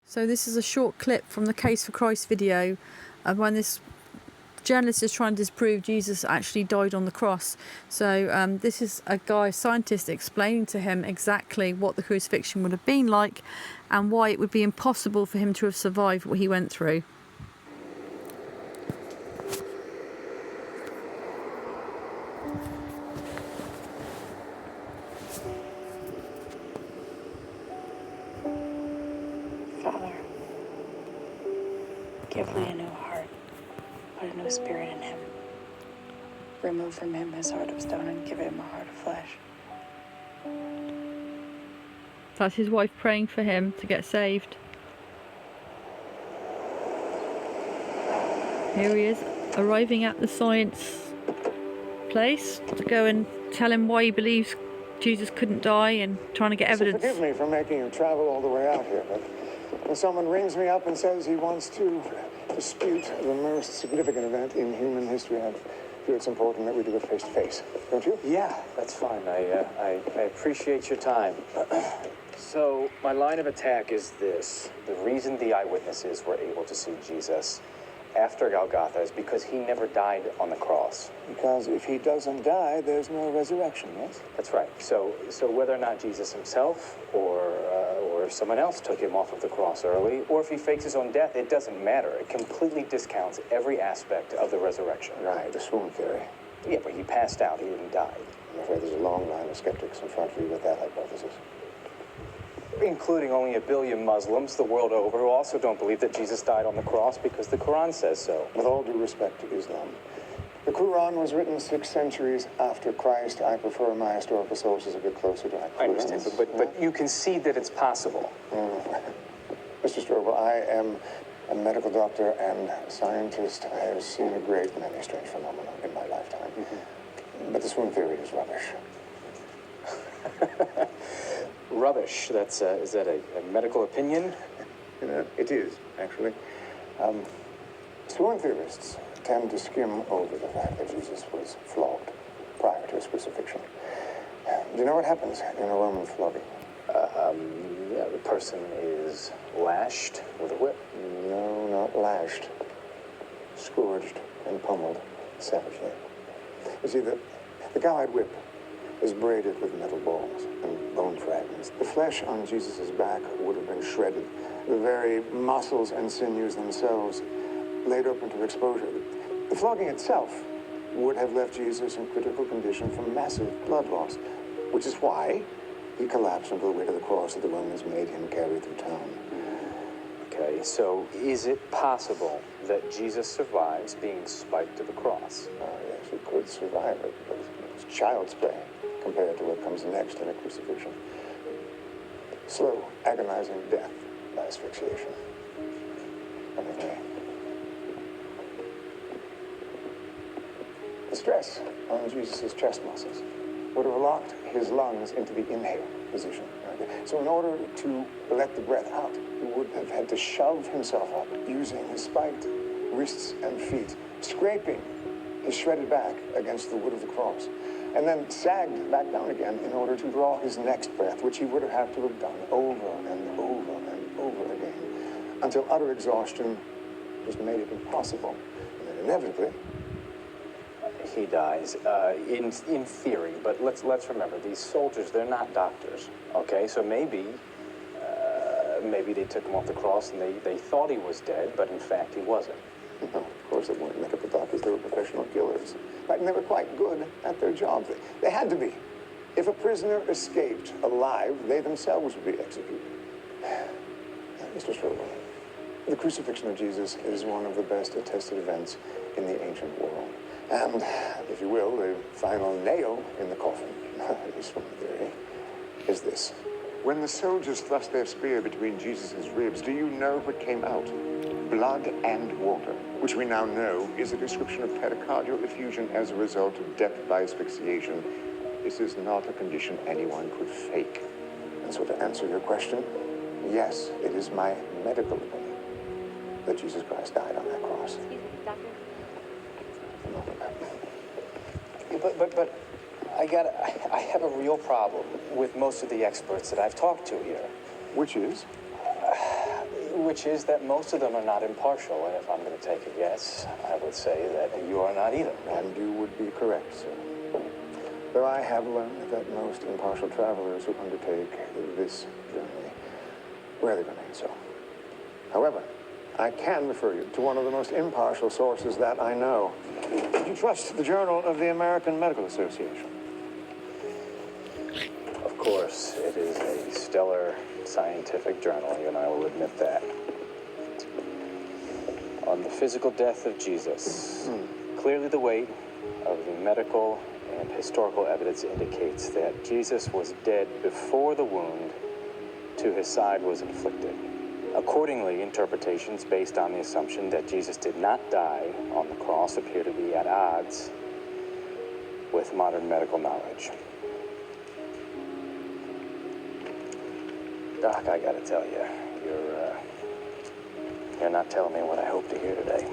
So this is a short clip from the Case for Christ video of when this journalist is trying to disprove Jesus actually died on the cross. So this is a guy, scientist, explaining to him exactly what the crucifixion would have been like and why it would be impossible for him to have survived what he went through. Father, give Lee a new heart, put a new spirit in him. Remove from him his heart of stone and give him a heart of flesh. That's his wife praying for him to get saved. Here he is, arriving at the science place to go and tell him why he believes Jesus couldn't die and trying to get evidence. So forgive me for making you travel all the way out here, but when someone rings me up and says he wants to dispute the most significant event in human history, I feel it's important that we do it face to face, don't you? Yeah, that's fine. I appreciate your time. So my line of attack is this. The reason the eyewitnesses were able to see Jesus after Golgotha is because he never died on the cross. Because if he doesn't die, there's no resurrection, yes? That's right. So whether or not Jesus himself or someone else took him off of the cross early, or if he fakes his own death, it doesn't matter. It completely discounts every aspect of the resurrection. Right, the swoon theory. Yeah, but he passed out. He didn't die. I'm afraid there's a long line of skeptics in front of you with that hypothesis. Including only 1 billion Muslims the world over who also don't believe that Jesus died on the cross because the Quran says so. With all due respect to Islam, the Quran was written 6 centuries after Christ. I prefer my historical sources a bit closer to our Quran. I understand, but you concede that it's possible. Mr. Strobel, I am a medical doctor and scientist. I have seen a great many strange phenomena in my lifetime. But the swoon theory is rubbish. Rubbish. That's is that a medical opinion? You know, it is, actually. Swoon theorists tend to skim over the fact that Jesus was flogged prior to his crucifixion. Do you know what happens in a Roman flogging? Yeah, the person is lashed with a whip. No, not lashed. Scourged and pummeled savagely. You see, the cowhide whip is braided with metal balls and bone fragments. The flesh on Jesus' back would have been shredded. The very muscles and sinews themselves laid open to exposure. The flogging itself would have left Jesus in critical condition from massive blood loss, which is why he collapsed under the weight of the cross that the Romans made him carry through town. Okay, so is it possible that Jesus survives being spiked to the cross? Yes, he could survive it, but it's child's play compared to what comes next in a crucifixion. Slow, agonizing death by asphyxiation. Anyway, the stress on Jesus' chest muscles would have locked his lungs into the inhale position. So in order to let the breath out, he would have had to shove himself up using his spiked wrists and feet, scraping his shredded back against the wood of the cross, and then sagged back down again in order to draw his next breath, which he would have had to have done over and over and over again, until utter exhaustion just made it impossible. And then inevitably, he dies, in theory, but let's remember, these soldiers, they're not doctors, okay? So maybe they took him off the cross and they thought he was dead, but in fact he wasn't. No, of course they weren't medical doctors, they were professional killers. And they were quite good at their job. They had to be. If a prisoner escaped alive, they themselves would be executed. Mr. Strobel, the crucifixion of Jesus is one of the best attested events in the ancient world. And, if you will, the final nail in the coffin, at least from the theory, is this. When the soldiers thrust their spear between Jesus' ribs, do you know what came out? Blood and water, which we now know is a description of pericardial effusion as a result of death by asphyxiation. This is not a condition anyone could fake. And so to answer your question, yes, it is my medical opinion that Jesus Christ died on that cross. Excuse me, doctor. But I have a real problem with most of the experts that I've talked to here. Which is? which is that most of them are not impartial. And if I'm going to take a guess, I would say that you are not either. And you would be correct, sir. Though I have learned that most impartial travelers who undertake this journey rarely remain so. However, I can refer you to one of the most impartial sources that I know. Did you trust the Journal of the American Medical Association? Of course, it is a stellar scientific journal, and I will admit that. On the physical death of Jesus, clearly the weight of the medical and historical evidence indicates that Jesus was dead before the wound to his side was inflicted. Accordingly, interpretations based on the assumption that Jesus did not die on the cross appear to be at odds with modern medical knowledge. Doc, I gotta tell you, you're not telling me what I hope to hear today.